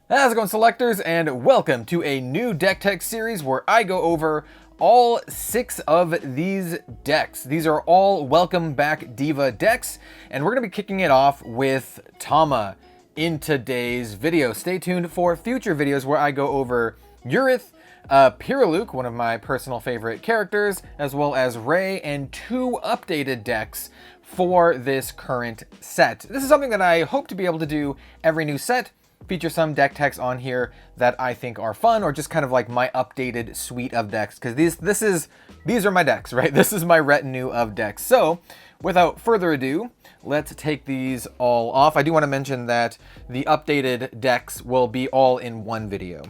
How's it going, selectors, and welcome to a new deck tech series where I go over all 6 of these decks. These are all welcome back Diva decks, and we're going to be kicking it off with Tama in today's video. Stay tuned for future videos where I go over Urith, Pyraluke, one of my personal favorite characters, as well as Ray, and 2 updated decks for this current set. This is something that I hope to be able to do every new set. Feature some deck techs on here that I think are fun, or just kind of like my updated suite of decks, because these are my decks, right? This is my retinue of decks. So without further ado, let's take these all off. I do want to mention that the updated decks will be all in one video.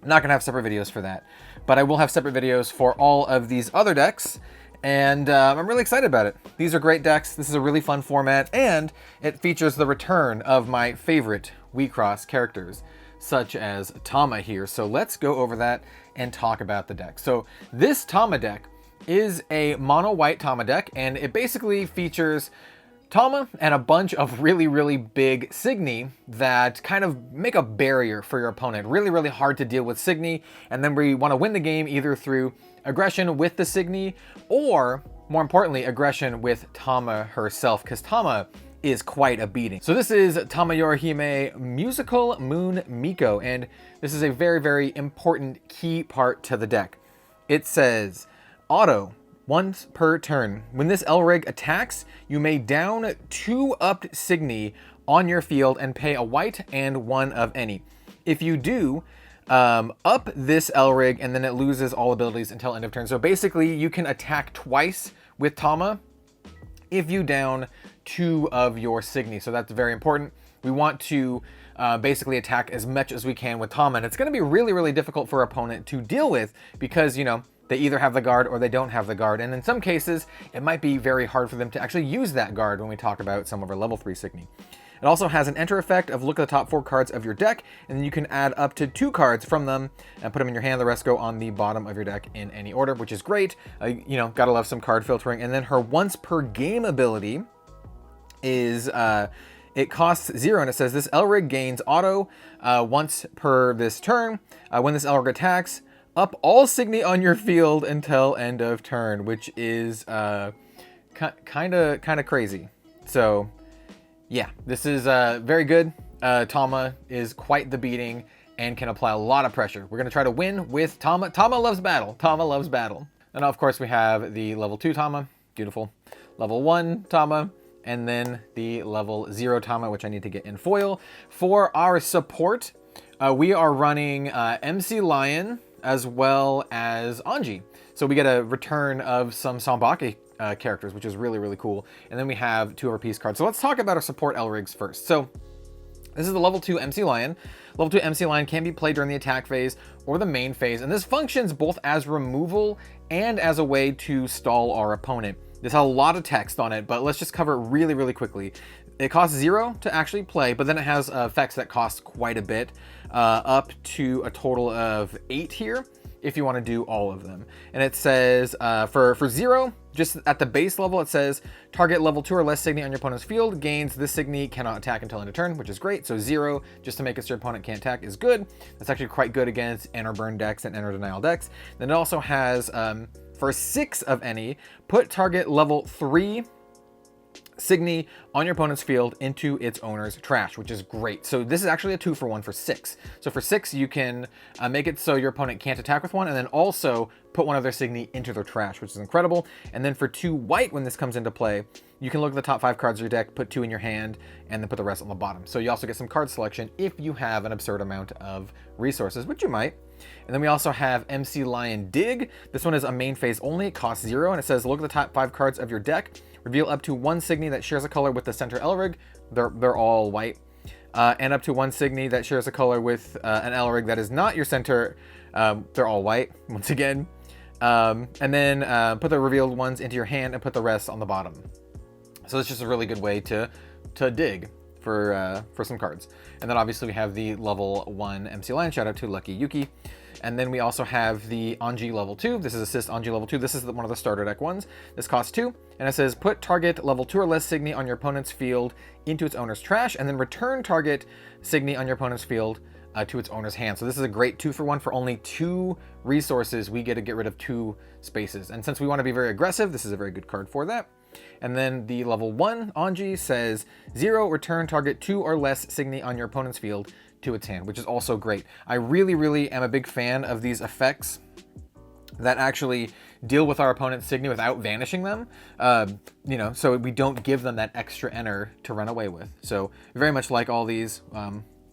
I'm not gonna have separate videos for that, but I will have separate videos for all of these other decks. And I'm really excited about it. These are great decks. This is a really fun format, and it features the return of my favorite Wixoss characters, such as Tama here. So let's go over that and talk about the deck. So this Tama deck is a mono white Tama deck, and it basically features Tama and a bunch of really big Signy that kind of make a barrier for your opponent. Really hard to deal with Signy, and then we want to win the game either through aggression with the Signy, or more importantly, aggression with Tama herself, because Tama is quite a beating. So this is Tama Yorihime Musical Moon Miko, and this is a very important key part to the deck. It says, auto, once per turn. When this Elrig attacks, you may down 2 upped Signy on your field and pay a white and 1 of any. If you do, up this Elrig, and then it loses all abilities until end of turn. So basically, you can attack twice with Tama if you down 2 of your Signy. So that's very important. We want to basically attack as much as we can with Tama, and it's going to be really difficult for our opponent to deal with because, you know, they either have the guard or they don't have the guard, and in some cases, it might be very hard for them to actually use that guard when we talk about some of our level 3 Signy. It also has an enter effect of look at the top 4 cards of your deck, and then you can add up to 2 cards from them and put them in your hand. The rest go on the bottom of your deck in any order, which is great. You know, gotta love some card filtering. And then her once per game ability is, it costs 0, and it says this Elrig gains auto once per this turn. When this Elrig attacks, up all Signy on your field until end of turn, which is kind of crazy. So yeah, this is very good. Tama is quite the beating and can apply a lot of pressure. We're gonna try to win with Tama. Tama loves battle. Tama loves battle. And of course we have the level 2 Tama, beautiful. Level 1 Tama, and then the level 0 Tama, which I need to get in foil. For our support, we are running MC Lion as well as Anji. So we get a return of some Sambake characters, which is really cool. And then we have 2 of our piece cards. So let's talk about our support Elrigs first. So this is the level 2 MC Lion. Level 2 MC Lion can be played during the attack phase or the main phase, and this functions both as removal and as a way to stall our opponent. This has a lot of text on it, but let's just cover it really quickly. It costs 0 to actually play, but then it has effects that cost quite a bit, up to a total of 8 here, if you want to do all of them. And it says, for 0, just at the base level, it says, target level 2 or less Signy on your opponent's field gains this Signy cannot attack until end of turn, which is great. So 0, just to make it so your opponent can't attack, is good. That's actually quite good against Enter Burn decks and Enter Denial decks. Then it also has, for 6 of any, put target level 3 Signy on your opponent's field into its owner's trash, which is great. So this is actually a 2-for-1 for 6. So for 6, you can make it so your opponent can't attack with 1, and then also put one of their Signy into their trash, which is incredible. And then for 2 white, when this comes into play, you can look at the top 5 cards of your deck, put 2 in your hand, and then put the rest on the bottom. So you also get some card selection if you have an absurd amount of resources, which you might. And then we also have MC Lion Dig. This one is a main phase only. It costs 0, and it says look at the top 5 cards of your deck. Reveal up to 1 Signy that shares a color with the center Elrig. They're all white. And up to 1 Signy that shares a color with an Elrig that is not your center. They're all white, once again. And then put the revealed ones into your hand and put the rest on the bottom. So it's just a really good way to dig for some cards. And then obviously we have the level 1 MC Lion. Shout out to Lucky Yuki. And then we also have the Anji level 2. This is Assist Anji level 2. This is one of the starter deck ones. This costs 2. And it says put target level 2 or less Signy on your opponent's field into its owner's trash, and then return target Signy on your opponent's field to its owner's hand. So this is a great 2-for-1 for only 2 resources. We get to get rid of 2 spaces. And since we want to be very aggressive, this is a very good card for that. And then the level 1 Anji says 0, return target 2 or less Signy on your opponent's field to its hand, which is also great. I really am a big fan of these effects that actually deal with our opponent's Signy without vanishing them, you know, so we don't give them that extra enter to run away with. So very much like all these,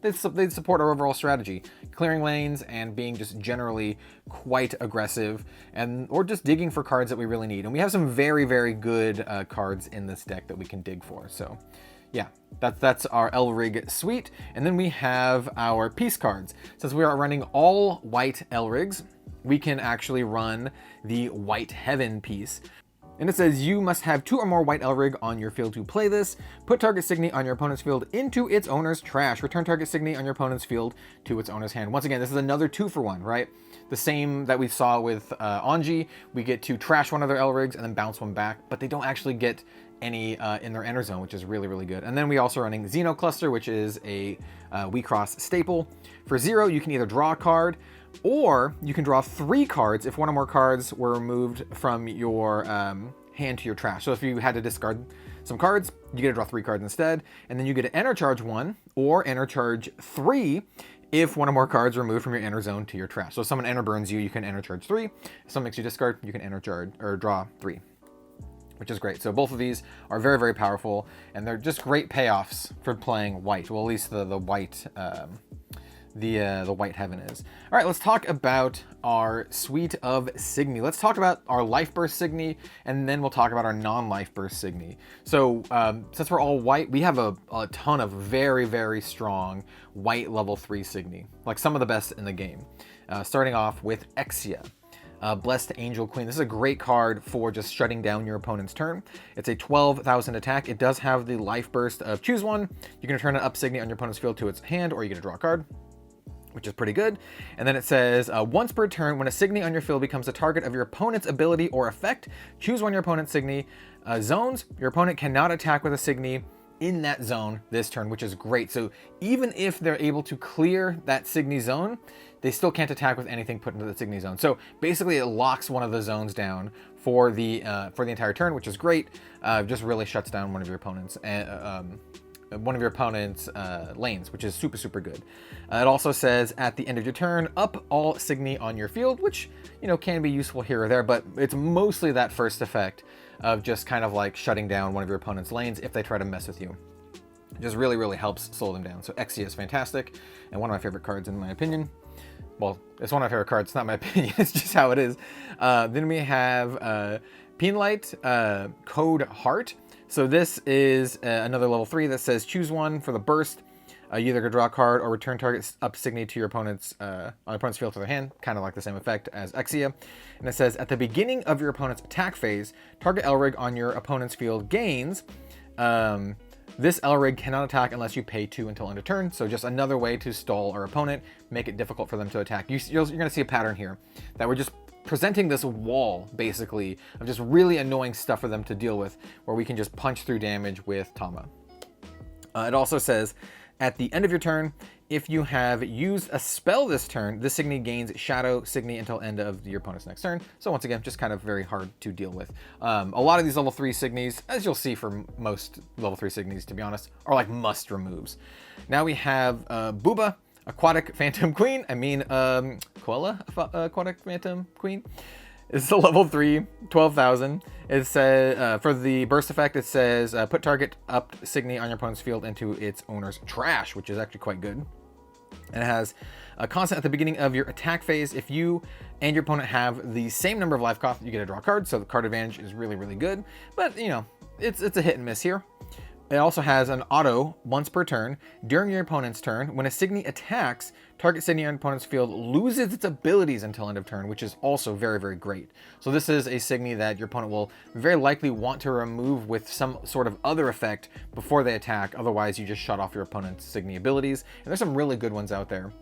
they support our overall strategy, clearing lanes and being just generally quite aggressive, and or just digging for cards that we really need. And we have some very good cards in this deck that we can dig for. So yeah, that's our Elrig suite. And then we have our piece cards. Since we are running all white Elrigs, we can actually run the White Heaven piece. And it says you must have 2 or more white Elrig on your field to play this. Put target Signy on your opponent's field into its owner's trash. Return target Signy on your opponent's field to its owner's hand. Once again, this is another 2-for-1, right? The same that we saw with Anji. We get to trash one of their Elrigs and then bounce one back, but they don't actually get any in their enter zone, which is really good. And then we also running Xeno Cluster, which is a Wixoss staple. For 0, you can either draw a card, or you can draw 3 cards if one or more cards were removed from your hand to your trash. So if you had to discard some cards, you get to draw 3 cards instead, and then you get to enter charge 1 or enter charge 3 if one or more cards are removed from your enter zone to your trash. So if someone enter burns you, you can enter charge 3. If someone makes you discard, you can enter charge or draw 3, which is great. So both of these are very powerful, and they're just great payoffs for playing white. Well, at least the white the White Heaven is. All right, let's talk about our suite of Signy. Let's talk about our Life Burst Signy, and then we'll talk about our non-Life Burst Signy. So since we're all white, we have a ton of very strong white level 3 Signy, like some of the best in the game. Starting off with Exia. Blessed Angel Queen. This is a great card for just shutting down your opponent's turn. It's a 12,000 attack. It does have the Life Burst of choose one. You can return an up Signy on your opponent's field to its hand, or you get to draw a card, which is pretty good. And then it says, once per turn, when a Signy on your field becomes a target of your opponent's ability or effect, choose one of your opponent's Signy zones. Your opponent cannot attack with a Signy in that zone this turn, which is great. So even if they're able to clear that Signy zone, they still can't attack with anything put into the Signy zone. So basically it locks one of the zones down for the entire turn, which is great. Just really shuts down one of your opponent's lanes, which is super good. It also says at the end of your turn, up all Signy on your field, which, you know, can be useful here or there, but it's mostly that first effect of just kind of like shutting down one of your opponent's lanes if they try to mess with you. It just really helps slow them down. So Exia is fantastic and one of my favorite cards in my opinion. Well, it's one of my favorite cards, it's not my opinion, it's just how it is. Then we have Penlight, Code Heart. So this is another level 3 that says choose one for the burst. You either could draw a card or return targets up Signy to your opponent's field to their hand, kind of like the same effect as Exia. And it says at the beginning of your opponent's attack phase, target Elrig on your opponent's field gains. This Elrig cannot attack unless you pay 2 until end of turn. So just another way to stall our opponent, make it difficult for them to attack. You're going to see a pattern here that we're just presenting this wall, basically, of just really annoying stuff for them to deal with, where we can just punch through damage with Tama. It also says, at the end of your turn, if you have used a spell this turn, this Signy gains Shadow Signy until end of your opponent's next turn. So once again, just kind of very hard to deal with. A lot of these level 3 Signys, as you'll see for most level 3 Signys, to be honest, are like must removes. Now we have Booba, Aquatic Phantom Queen. Koala Aquatic Phantom Queen. It's a level 3, 12,000. It says, for the burst effect, it says, put target up Signy on your opponent's field into its owner's trash, which is actually quite good. And it has a constant at the beginning of your attack phase. If you and your opponent have the same number of life cost, you get to draw a card. So the card advantage is really good. But, you know, it's a hit and miss here. It also has an auto once per turn. During your opponent's turn, when a Signy attacks, target Signy on your opponent's field loses its abilities until end of turn, which is also very great. So this is a Signy that your opponent will very likely want to remove with some sort of other effect before they attack. Otherwise, you just shut off your opponent's Signy abilities. And there's some really good ones out there.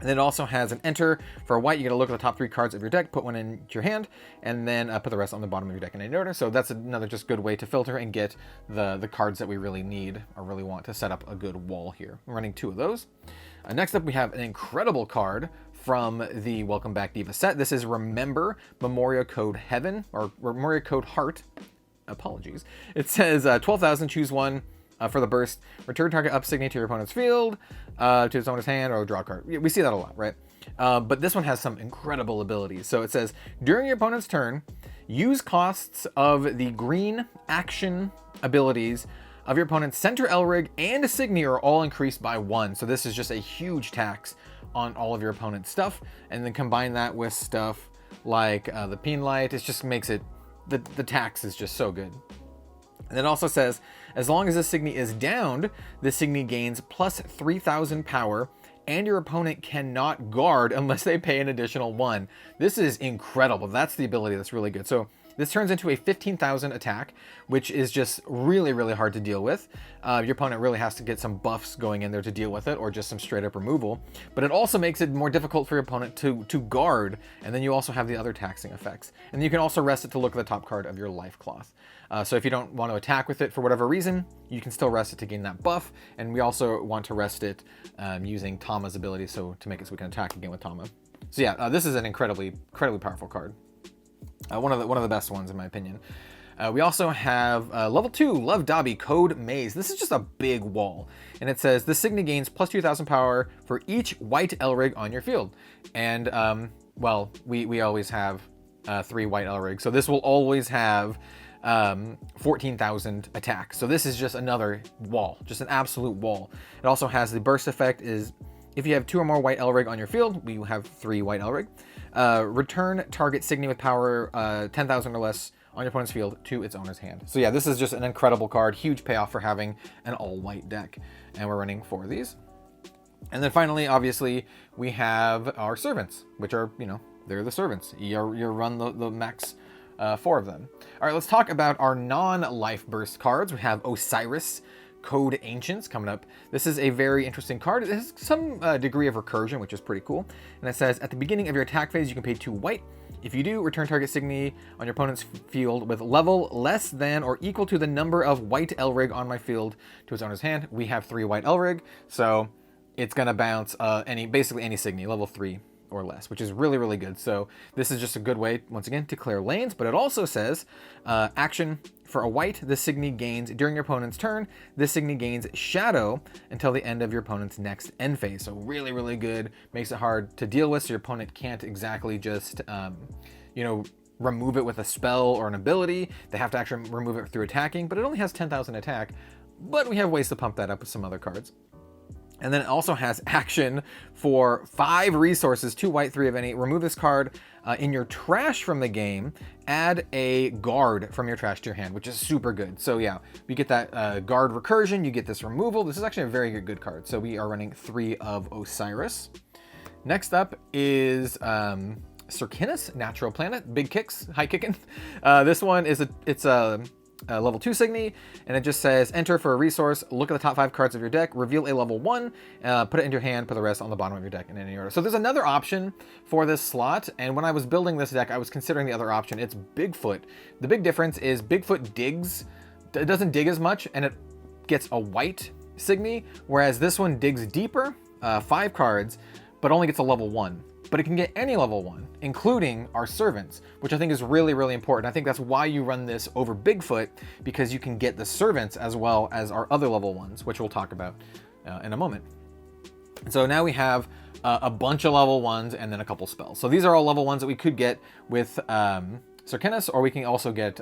And then it also has an enter for a white. You got to look at the top 3 cards of your deck, put one into your hand, and then put the rest on the bottom of your deck in any order. So that's another just good way to filter and get the cards that we really need or really want to set up a good wall here. I'm running 2 of those. Next up, we have an incredible card from the Welcome Back Diva set. This is Remember Memoria Code Heaven, or Memoria Code Heart. Apologies. It says 12,000, choose one for the burst. Return target up signature to your opponent's field, to its owner's hand, or draw a card. We see that a lot, right? But this one has some incredible abilities. So it says, during your opponent's turn, use costs of the green action abilities of your opponent's Center Elrig and Signy are all increased by 1. So this is just a huge tax on all of your opponent's stuff. And then combine that with stuff like the Peen Light. It just makes it, the tax is just so good. And it also says, as long as the Signy is downed, the Signy gains plus 3,000 power, and your opponent cannot guard unless they pay an additional 1. This is incredible. That's the ability that's really good. So this turns into a 15,000 attack, which is just really, really hard to deal with. Your opponent really has to get some buffs going in there to deal with it, or just some straight up removal. But it also makes it more difficult for your opponent to guard, and then you also have the other taxing effects. And you can also rest it to look at the top card of your life cloth. So if you don't want to attack with it for whatever reason, you can still rest it to gain that buff. And we also want to rest it using Tama's ability, so to make it so we can attack again with Tama. So yeah, this is an incredibly powerful card. One of the best ones in my opinion. We also have level 2 Love Dobby Code Maze. This is just a big wall, and it says the Signy gains plus 2,000 power for each white Elrig on your field. And well, we always have 3 white Elrig, so this will always have 14,000 attack. So this is just another wall, just an absolute wall. It also has the burst effect is, if you have 2 or more white Elrig on your field, we have 3 white Elrig. Return target Signy with power 10,000 or less on your opponent's field to its owner's hand. So yeah, this is just an incredible card. Huge payoff for having an all-white deck. And we're running 4 of these. And then finally, obviously, we have our servants, which are, you know, they're the servants. You run the max 4 of them. All right, let's talk about our non-life burst cards. We have Osiris Code Ancients coming up. This is a very interesting card. It has some degree of recursion, which is pretty cool. And it says, at the beginning of your attack phase, you can pay 2 white. If you do, return target Signy on your opponent's field with level less than or equal to the number of white Elrig on my field to its owner's hand. We have 3 white Elrig, so it's gonna bounce basically any Signy, level 3 or less, which is really, really good. So this is just a good way, once again, to clear lanes. But it also says, action for a white, the Signy gains during your opponent's turn. This Signy gains Shadow until the end of your opponent's next end phase. So really, really good. Makes it hard to deal with, so your opponent can't exactly just, you know, remove it with a spell or an ability. They have to actually remove it through attacking, but it only has 10,000 attack. But we have ways to pump that up with some other cards. And then it also has action for 5 resources, 2 white, 3 of any. Remove this card in your trash from the game. Add a guard from your trash to your hand, which is super good. So yeah, you get that guard recursion, you get this removal. This is actually a very good card. So we are running 3 of Osiris. Next up is Circinus, Natural Planet, big kicks, high kicking. This one is level 2 Signy, and it just says, enter for a resource, look at the top 5 cards of your deck, reveal a level 1, put it into your hand, put the rest on the bottom of your deck in any order. So there's another option for this slot, and when I was building this deck, I was considering the other option. It's Bigfoot. The big difference is Bigfoot digs, it doesn't dig as much, and it gets a white Signy, whereas this one digs deeper, 5 cards, but only gets a level 1. But it can get any level 1, including our servants, which I think is really, really important. I think that's why you run this over Bigfoot, because you can get the servants as well as our other level 1s, which we'll talk about in a moment. So now we have a bunch of level 1s and then a couple spells. So these are all level 1s that we could get with Circinus, or we can also get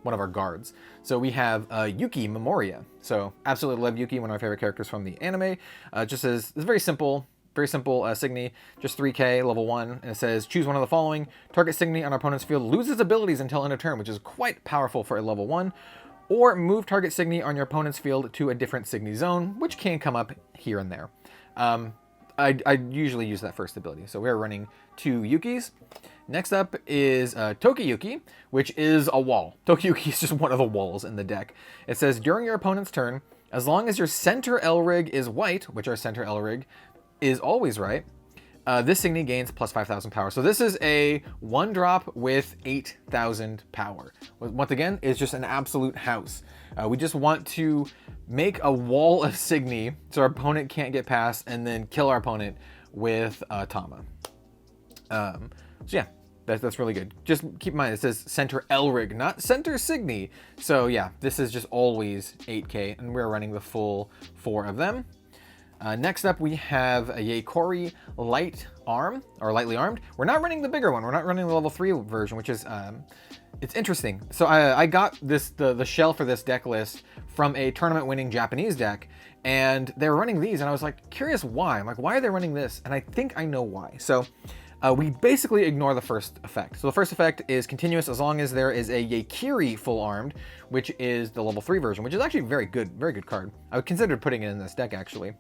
one of our guards. So we have Yuki Memoria. So absolutely love Yuki, one of my favorite characters from the anime. Just as it's very simple Signy, just 3k, level 1, and it says, choose one of the following. Target Signy on our opponent's field loses abilities until end of turn, which is quite powerful for a level 1. Or move target Signy on your opponent's field to a different Signy zone, which can come up here and there. I usually use that first ability, so we're running 2 Yukis. Next up is Tokiyuki, which is a wall. Tokiyuki is just one of the walls in the deck. It says, during your opponent's turn, as long as your center Elrig is white, which our center Elrig is always right, this Signy gains plus 5,000 power. So this is a 1-drop with 8,000 power. Once again, it's just an absolute house. We just want to make a wall of Signy so our opponent can't get past, and then kill our opponent with Tama. So yeah, that's really good. Just keep in mind, it says center Elrig, not center Signy. So yeah, this is just always 8k, and we're running the full 4 of them. Next up, we have a Yekori Light Arm, or Lightly Armed. We're not running the bigger one. We're not running the level 3 version, which is, it's interesting. So I got the shell for this deck list from a tournament-winning Japanese deck, and they were running these, and I was like, curious why. I'm like, why are they running this? And I think I know why. So we basically ignore the first effect. So the first effect is continuous as long as there is a Yekiri Full Armed, which is the level 3 version, which is actually very good card. I would consider putting it in this deck, actually.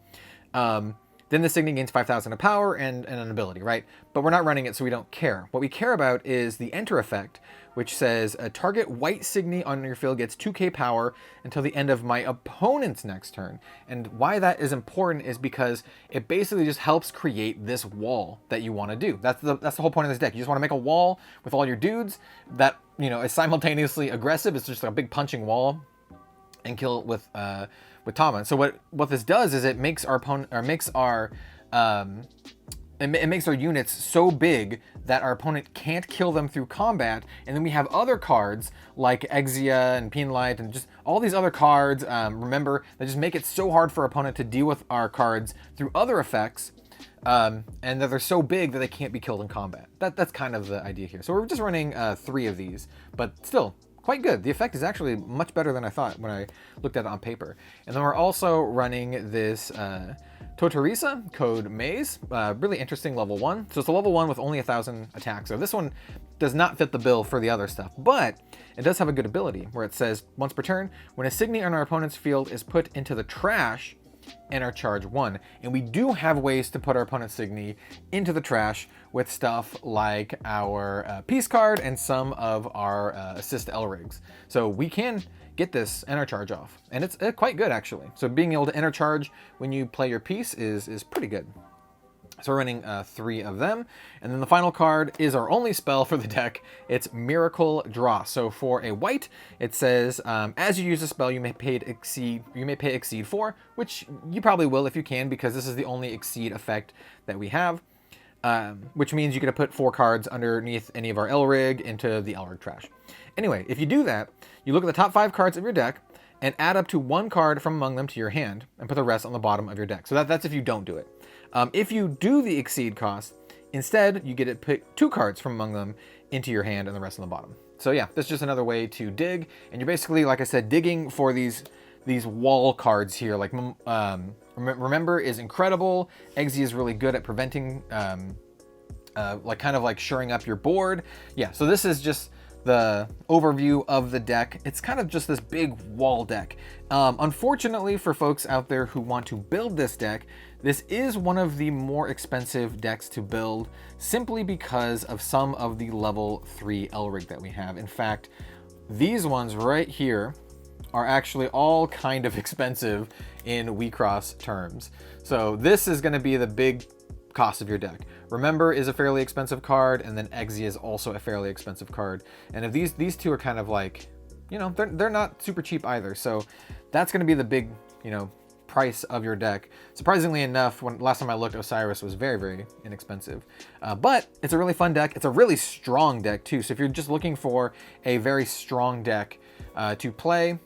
Then the Signy gains 5,000 of power and an ability, right? But we're not running it, so we don't care. What we care about is the Enter effect, which says a target white Signy on your field gets 2k power until the end of my opponent's next turn. And why that is important is because it basically just helps create this wall that you want to do. That's the whole point of this deck. You just want to make a wall with all your dudes that, you know, is simultaneously aggressive. It's just like a big punching wall, and kill with Tama. So what this does is it makes our opponent, or makes our it makes our units so big that our opponent can't kill them through combat, and then we have other cards like Exia and Penlight and just all these other cards, remember, that just make it so hard for our opponent to deal with our cards through other effects, and that they're so big that they can't be killed in combat. That's kind of the idea here. So we're just running 3 of these, but still quite good. The effect is actually much better than I thought when I looked at it on paper. And then we're also running this Totorisa, code Maze, really interesting level 1. So it's a level 1 with only 1,000 attacks. So this one does not fit the bill for the other stuff, but it does have a good ability where it says once per turn, when a Signy on our opponent's field is put into the trash, enter charge 1. And we do have ways to put our opponent's Signy into the trash with stuff like our Peace card and some of our Assist Elrigs. So we can get this enter charge off, and it's quite good actually. So being able to enter charge when you play your Peace is pretty good. So we're running 3 of them. And then the final card is our only spell for the deck. It's Miracle Draw. So for a white, it says, as you use a spell, you may pay exceed 4, which you probably will if you can, because this is the only exceed effect that we have. Which means you get to put 4 cards underneath any of our Elrig into the Elrig trash. Anyway, if you do that, you look at the top 5 cards of your deck and add up to 1 card from among them to your hand and put the rest on the bottom of your deck. So that's if you don't do it. If you do the exceed cost, instead you get to pick 2 cards from among them into your hand and the rest on the bottom. So yeah, that's just another way to dig, and you're basically, like I said, digging for these wall cards here. Like Remember is incredible. Exi is really good at preventing, like kind of like shoring up your board. Yeah, so this is just the overview of the deck. It's kind of just this big wall deck. Unfortunately for folks out there who want to build this deck, this is one of the more expensive decks to build simply because of some of the level 3 Elrig that we have. In fact, these ones right here are actually all kind of expensive in Wixoss terms. So this is going to be the big cost of your deck. Remember is a fairly expensive card, and then Exi is also a fairly expensive card. And if these two are kind of like, you know, they're not super cheap either. So that's going to be the big, you know, price of your deck. Surprisingly enough, when last time I looked, Osiris was very, very inexpensive. But it's a really fun deck. It's a really strong deck too. So if you're just looking for a very strong deck to play,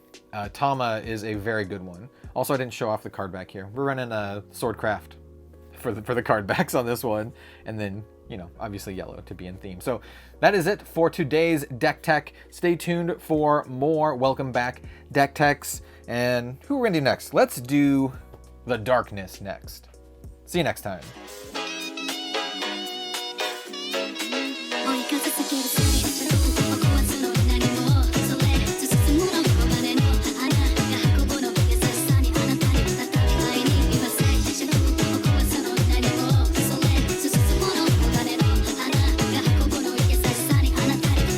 Tama is a very good one. Also, I didn't show off the card back here. We're running a Swordcraft for the card backs on this one, and then, you know, obviously yellow to be in theme. So that is it for today's deck tech. Stay tuned for more welcome back deck techs. And who are we gonna do next? Let's do the darkness next. See you next time.